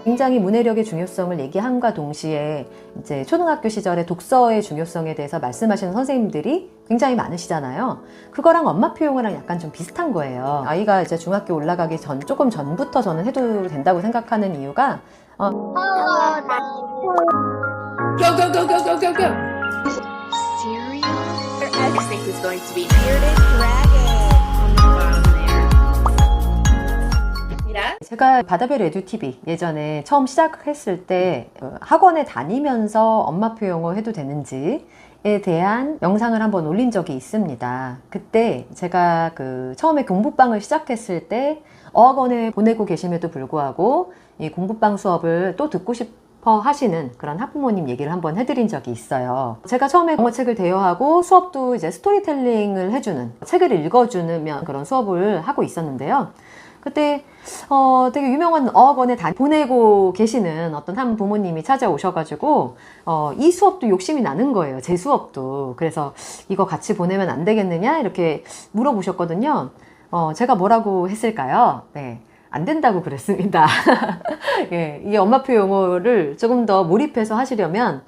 굉장히 문해력의 중요성을 얘기함과 동시에 이제 초등학교 시절에 독서의 중요성에 대해서 말씀하시는 선생님들이 굉장히 많으시잖아요. 그거랑 엄마표 용어랑 약간 좀 비슷한 거예요. 아이가 이제 중학교 올라가기 조금 전부터 저는 해도 된다고 생각하는 이유가 Go, go, go, go, go, go, go! Cereal? I just think it's going to be Bearded dragon. on the bottom there. Mira? 제가 바다별 에듀TV 예전에 처음 시작했을 때 학원에 다니면서 엄마표 영어 해도 되는지에 대한 영상을 한번 올린 적이 있습니다. 그때 제가 처음에 공부방을 시작했을 때 어학원에 보내고 계심에도 불구하고 이 공부방 수업을 또 듣고 싶어 하시는 그런 학부모님 얘기를 한번 해드린 적이 있어요. 제가 처음에 영어책을 대여하고 수업도 이제 스토리텔링을 해주는, 책을 읽어주는 그런 수업을 하고 있었는데요. 그때 되게 유명한 어학원에 보내고 계시는 어떤 한 부모님이 찾아오셔가지고 이 수업도 욕심이 나는 거예요. 제 수업도. 그래서 이거 같이 보내면 안 되겠느냐 이렇게 물어보셨거든요. 제가 뭐라고 했을까요? 네, 안 된다고 그랬습니다. 예, 이 엄마표 영어를 조금 더 몰입해서 하시려면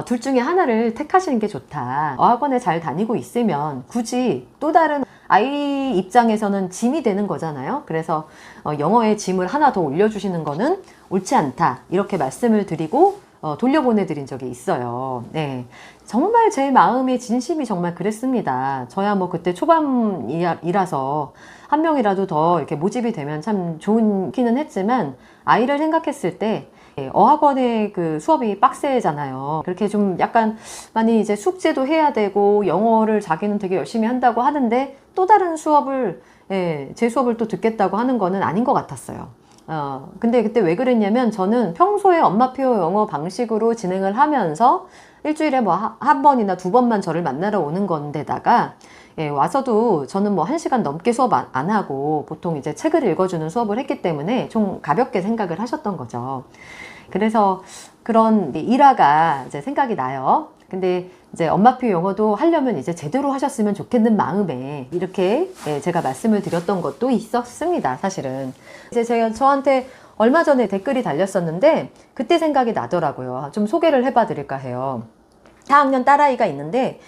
둘 중에 하나를 택하시는 게 좋다. 어학원에 잘 다니고 있으면 굳이 또 다른 아이 입장에서는 짐이 되는 거잖아요. 그래서 영어의 짐을 하나 더 올려주시는 거는 옳지 않다. 이렇게 말씀을 드리고 돌려보내드린 적이 있어요. 네, 정말 제 마음의 진심이 정말 그랬습니다. 저야 뭐 그때 초반이라서 한 명이라도 더 이렇게 모집이 되면 참 좋기는 했지만 아이를 생각했을 때 어학원의 수업이 빡세잖아요. 그렇게 좀 약간 많이 이제 숙제도 해야 되고 영어를 자기는 되게 열심히 한다고 하는데 또 다른 수업을 제 수업을 또 듣겠다고 하는 거는 아닌 것 같았어요. 근데 그때 왜 그랬냐면 저는 평소에 엄마표 영어 방식으로 진행을 하면서 일주일에 뭐 한 번이나 두 번만 저를 만나러 오는 건데다가 와서도 저는 뭐 1시간 넘게 수업 안 하고 보통 이제 책을 읽어주는 수업을 했기 때문에 좀 가볍게 생각을 하셨던 거죠. 그래서 그런 일화가 이제 생각이 나요. 근데 이제 엄마표 영어도 하려면 이제 제대로 하셨으면 좋겠는 마음에 이렇게 제가 말씀을 드렸던 것도 있었습니다. 사실은 이제 저한테 얼마 전에 댓글이 달렸었는데 그때 생각이 나더라고요. 좀 소개를 해봐 드릴까 해요. 4학년 딸아이가 있는데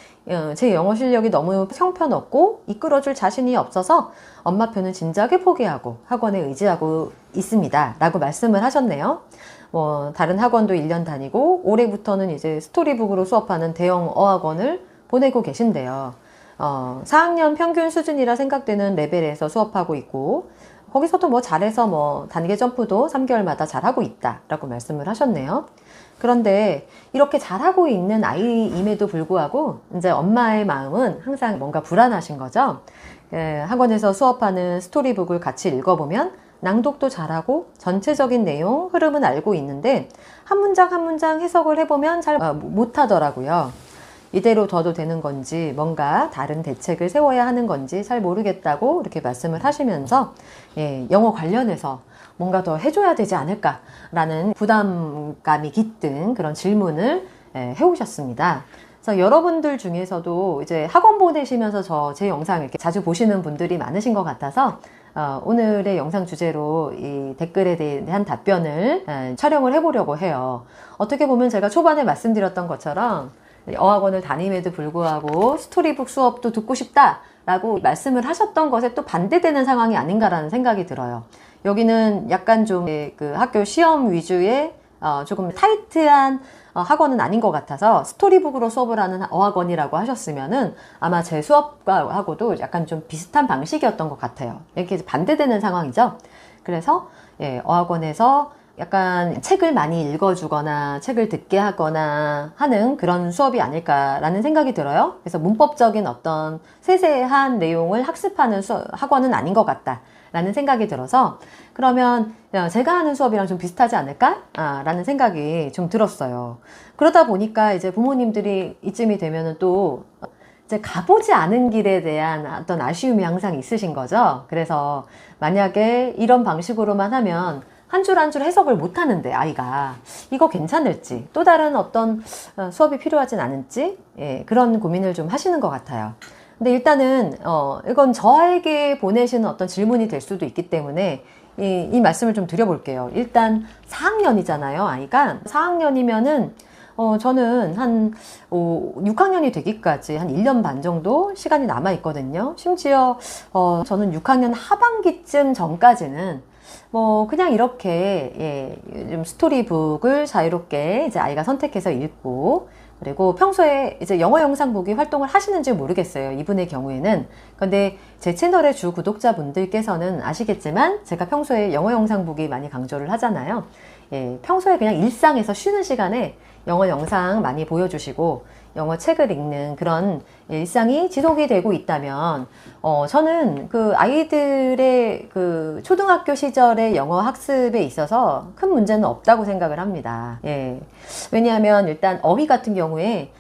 제 영어 실력이 너무 형편없고 이끌어줄 자신이 없어서 엄마표는 진작에 포기하고 학원에 의지하고 있습니다 라고 말씀을 하셨네요. 다른 학원도 1년 다니고 올해부터는 이제 스토리북으로 수업하는 대형 어학원을 보내고 계신데요. 4학년 평균 수준이라 생각되는 레벨에서 수업하고 있고 거기서도 뭐 잘해서 뭐 단계 점프도 3개월마다 잘하고 있다 라고 말씀을 하셨네요. 그런데 이렇게 잘하고 있는 아이임에도 불구하고 이제 엄마의 마음은 항상 뭔가 불안하신 거죠. 학원에서 수업하는 스토리북을 같이 읽어보면 낭독도 잘하고 전체적인 내용, 흐름은 알고 있는데 한 문장 한 문장 해석을 해보면 잘 못하더라고요. 이대로 둬도 되는 건지 뭔가 다른 대책을 세워야 하는 건지 잘 모르겠다고 이렇게 말씀을 하시면서 영어 관련해서 뭔가 더 해줘야 되지 않을까라는 부담감이 깃든 그런 질문을 해오셨습니다. 그래서 여러분들 중에서도 이제 학원 보내시면서 제 영상 이렇게 자주 보시는 분들이 많으신 것 같아서 오늘의 영상 주제로 이 댓글에 대한 답변을 촬영을 해보려고 해요. 어떻게 보면 제가 초반에 말씀드렸던 것처럼 어학원을 다님에도 불구하고 스토리북 수업도 듣고 싶다 라고 말씀을 하셨던 것에 또 반대되는 상황이 아닌가라는 생각이 들어요. 여기는 약간 좀 학교 시험 위주의 조금 타이트한 학원은 아닌 것 같아서 스토리북으로 수업을 하는 어학원이라고 하셨으면은 아마 제 수업하고도 약간 좀 비슷한 방식이었던 것 같아요. 이렇게 반대되는 상황이죠. 그래서 어학원에서 약간 책을 많이 읽어주거나 책을 듣게 하거나 하는 그런 수업이 아닐까라는 생각이 들어요. 그래서 문법적인 어떤 세세한 내용을 학습하는 학원은 아닌 것 같다라는 생각이 들어서 그러면 제가 하는 수업이랑 좀 비슷하지 않을까? 라는 생각이 좀 들었어요. 그러다 보니까 이제 부모님들이 이쯤이 되면은 또 이제 가보지 않은 길에 대한 어떤 아쉬움이 항상 있으신 거죠. 그래서 만약에 이런 방식으로만 하면 한 줄 한 줄 해석을 못 하는데 아이가 이거 괜찮을지 또 다른 어떤 수업이 필요하진 않을지 그런 고민을 좀 하시는 것 같아요. 근데 일단은 이건 저에게 보내시는 어떤 질문이 될 수도 있기 때문에 이 말씀을 좀 드려볼게요. 일단 4학년이잖아요, 아이가. 4학년이면은 저는 한 6학년이 되기까지 한 1년 반 정도 시간이 남아 있거든요. 심지어 저는 6학년 하반기쯤 전까지는 뭐 그냥 이렇게 좀 스토리북을 자유롭게 이제 아이가 선택해서 읽고, 그리고 평소에 이제 영어 영상 보기 활동을 하시는지 모르겠어요, 이분의 경우에는. 근데 제 채널의 주 구독자분들께서는 아시겠지만 제가 평소에 영어 영상 보기 많이 강조를 하잖아요. 평소에 그냥 일상에서 쉬는 시간에 영어 영상 많이 보여주시고 영어 책을 읽는 그런 일상이 지속이 되고 있다면 저는 그 아이들의 그 초등학교 시절의 영어 학습에 있어서 큰 문제는 없다고 생각을 합니다. 왜냐하면 일단 어휘 같은 경우에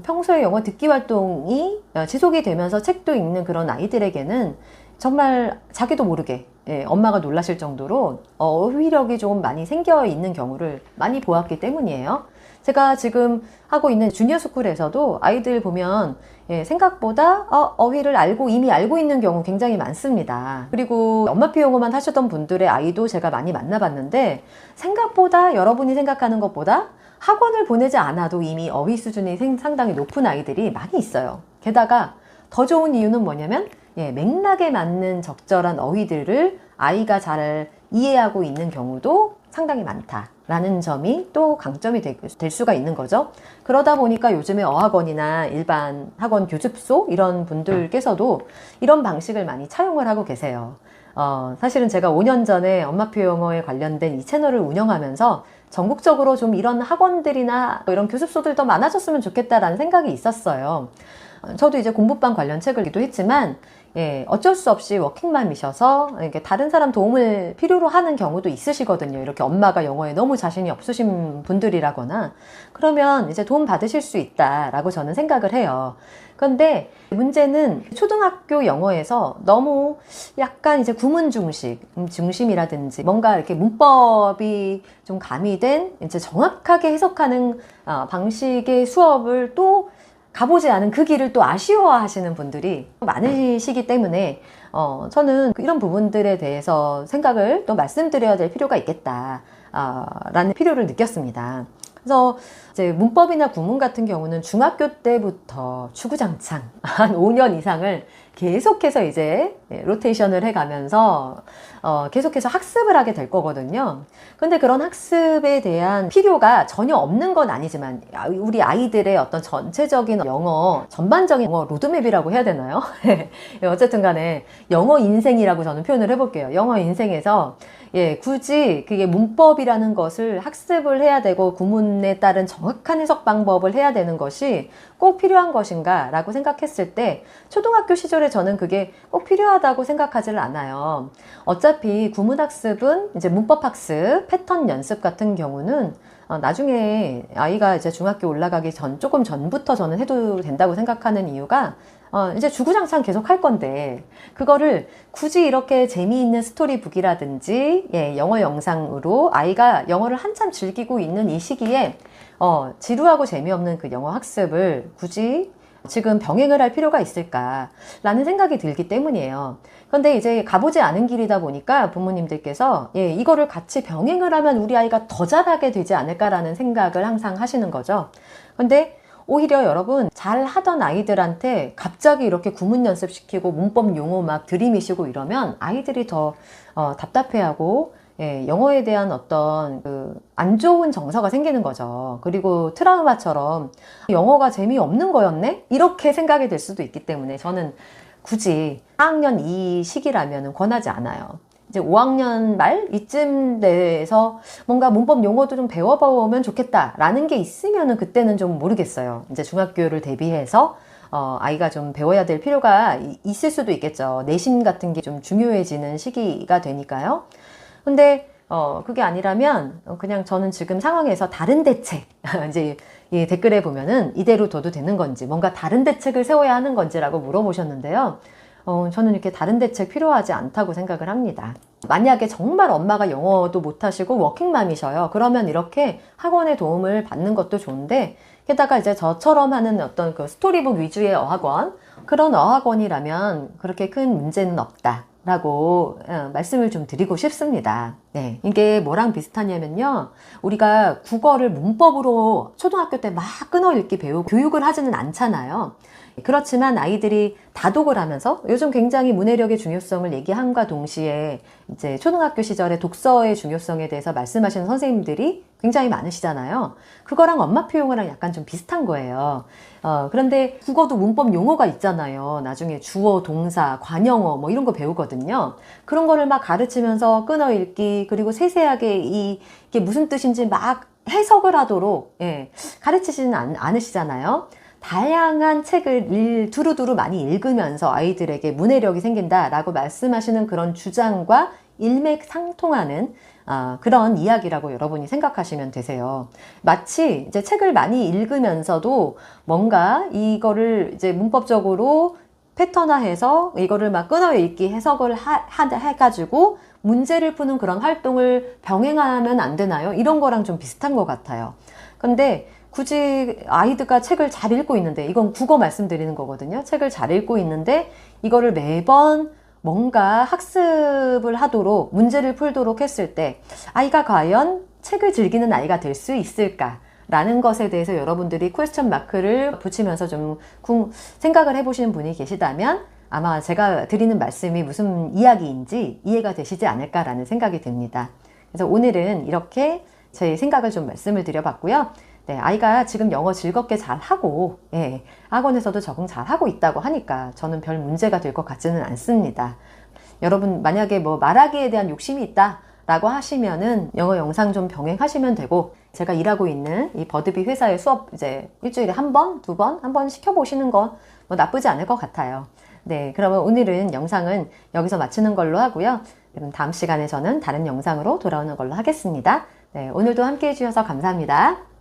평소에 영어 듣기 활동이 지속이 되면서 책도 읽는 그런 아이들에게는 정말 자기도 모르게 엄마가 놀라실 정도로 어휘력이 조금 많이 생겨 있는 경우를 많이 보았기 때문이에요. 제가 지금 하고 있는 주니어 스쿨에서도 아이들 보면 생각보다 어휘를 이미 알고 있는 경우 굉장히 많습니다. 그리고 엄마표 영어만 하셨던 분들의 아이도 제가 많이 만나봤는데 생각보다 여러분이 생각하는 것보다 학원을 보내지 않아도 이미 어휘 수준이 상당히 높은 아이들이 많이 있어요. 게다가 더 좋은 이유는 뭐냐면 맥락에 맞는 적절한 어휘들을 아이가 잘 이해하고 있는 경우도 상당히 많다라는 점이 또 강점이 될 수가 있는 거죠. 그러다 보니까 요즘에 어학원이나 일반 학원 교습소 이런 분들께서도 이런 방식을 많이 차용을 하고 계세요. 사실은 제가 5년 전에 엄마표 영어에 관련된 이 채널을 운영하면서 전국적으로 좀 이런 학원들이나 이런 교습소들 더 많아졌으면 좋겠다라는 생각이 있었어요. 저도 이제 공부방 관련 책을 읽기도 했지만 어쩔 수 없이 워킹맘이셔서 이렇게 다른 사람 도움을 필요로 하는 경우도 있으시거든요. 이렇게 엄마가 영어에 너무 자신이 없으신 분들이라거나 그러면 이제 도움 받으실 수 있다라고 저는 생각을 해요. 그런데 문제는 초등학교 영어에서 너무 약간 이제 구문 중심이라든지 뭔가 이렇게 문법이 좀 가미된 이제 정확하게 해석하는 방식의 수업을 또 가보지 않은 그 길을 또 아쉬워하시는 분들이 많으시기 때문에 저는 이런 부분들에 대해서 생각을 또 말씀드려야 될 필요가 있겠다 라는 필요를 느꼈습니다. 그래서 이제 문법이나 구문 같은 경우는 중학교 때부터 추구장창 한 5년 이상을 계속해서 이제 로테이션을 해가면서 계속해서 학습을 하게 될 거거든요. 근데 그런 학습에 대한 필요가 전혀 없는 건 아니지만 우리 아이들의 어떤 전체적인 영어, 전반적인 영어 로드맵이라고 해야 되나요? 어쨌든 간에 영어 인생이라고 저는 표현을 해볼게요. 영어 인생에서 굳이 그게 문법이라는 것을 학습을 해야 되고 구문에 따른 정확한 해석 방법을 해야 되는 것이 꼭 필요한 것인가 라고 생각했을 때 초등학교 시절에 저는 그게 꼭 필요하다고 생각하지를 않아요. 어차피 구문 학습은 이제 문법 학습, 패턴 연습 같은 경우는 나중에 아이가 이제 중학교 올라가기 조금 전부터 저는 해도 된다고 생각하는 이유가 이제 주구장창 계속 할 건데 그거를 굳이 이렇게 재미있는 스토리북이라든지 영어 영상으로 아이가 영어를 한참 즐기고 있는 이 시기에 지루하고 재미없는 그 영어 학습을 굳이 지금 병행을 할 필요가 있을까라는 생각이 들기 때문이에요. 그런데 이제 가보지 않은 길이다 보니까 부모님들께서 이거를 같이 병행을 하면 우리 아이가 더 잘하게 되지 않을까라는 생각을 항상 하시는 거죠. 근데 오히려 여러분 잘 하던 아이들한테 갑자기 이렇게 구문 연습시키고 문법 용어 막 들이미시고 이러면 아이들이 더 답답해하고 영어에 대한 어떤 안 좋은 정서가 생기는 거죠. 그리고 트라우마처럼 영어가 재미없는 거였네? 이렇게 생각이 될 수도 있기 때문에 저는 굳이 4학년 이 시기라면 권하지 않아요. 이제 5학년 말 이쯤 돼서 뭔가 문법 용어도 좀 배워보면 좋겠다라는 게 있으면은 그때는 좀 모르겠어요. 이제 중학교를 대비해서 아이가 좀 배워야 될 필요가 있을 수도 있겠죠. 내신 같은 게 좀 중요해지는 시기가 되니까요. 근데 그게 아니라면 그냥 저는 지금 상황에서 다른 대책 이제 이 댓글에 보면은 이대로 둬도 되는 건지 뭔가 다른 대책을 세워야 하는 건지라고 물어보셨는데요. 저는 이렇게 다른 대책 필요하지 않다고 생각을 합니다. 만약에 정말 엄마가 영어도 못하시고 워킹맘이셔요. 그러면 이렇게 학원의 도움을 받는 것도 좋은데 게다가 이제 저처럼 하는 어떤 그 스토리북 위주의 어학원 그런 어학원이라면 그렇게 큰 문제는 없다. 라고 말씀을 좀 드리고 싶습니다. 네, 이게 뭐랑 비슷하냐면요. 우리가 국어를 문법으로 초등학교 때 막 끊어 읽기 배우고 교육을 하지는 않잖아요. 그렇지만 아이들이 다독을 하면서 요즘 굉장히 문해력의 중요성을 얘기함과 동시에 이제 초등학교 시절에 독서의 중요성에 대해서 말씀하시는 선생님들이 굉장히 많으시잖아요. 그거랑 엄마 표현어랑 약간 좀 비슷한 거예요. 그런데 국어도 문법 용어가 있잖아요. 나중에 주어, 동사, 관형어 뭐 이런 거 배우거든요. 그런 거를 막 가르치면서 끊어 읽기 그리고 세세하게 이게 무슨 뜻인지 막 해석을 하도록 가르치지는 않으시잖아요. 다양한 책을 두루두루 많이 읽으면서 아이들에게 문해력이 생긴다라고 말씀하시는 그런 주장과 일맥상통하는 그런 이야기라고 여러분이 생각하시면 되세요. 마치 이제 책을 많이 읽으면서도 뭔가 이거를 이제 문법적으로 패턴화해서 이거를 막 끊어 읽기 해석을 해가지고 문제를 푸는 그런 활동을 병행하면 안 되나요? 이런 거랑 좀 비슷한 것 같아요. 근데 굳이 아이들과 책을 잘 읽고 있는데, 이건 국어 말씀드리는 거거든요. 책을 잘 읽고 있는데 이거를 매번 뭔가 학습을 하도록 문제를 풀도록 했을 때 아이가 과연 책을 즐기는 아이가 될 수 있을까? 라는 것에 대해서 여러분들이 퀘스천 마크를 붙이면서 좀 생각을 해보시는 분이 계시다면 아마 제가 드리는 말씀이 무슨 이야기인지 이해가 되시지 않을까라는 생각이 듭니다. 그래서 오늘은 이렇게 제 생각을 좀 말씀을 드려봤고요. 네, 아이가 지금 영어 즐겁게 잘하고 학원에서도 적응 잘하고 있다고 하니까 저는 별 문제가 될 것 같지는 않습니다. 여러분 만약에 뭐 말하기에 대한 욕심이 있다 라고 하시면은 영어 영상 좀 병행하시면 되고, 제가 일하고 있는 이 버드비 회사의 수업 이제 일주일에 한 번, 두 번, 한 번 시켜보시는 거 뭐 나쁘지 않을 것 같아요. 네, 그러면 오늘은 영상은 여기서 마치는 걸로 하고요. 그럼 다음 시간에 저는 다른 영상으로 돌아오는 걸로 하겠습니다. 네, 오늘도 함께 해주셔서 감사합니다.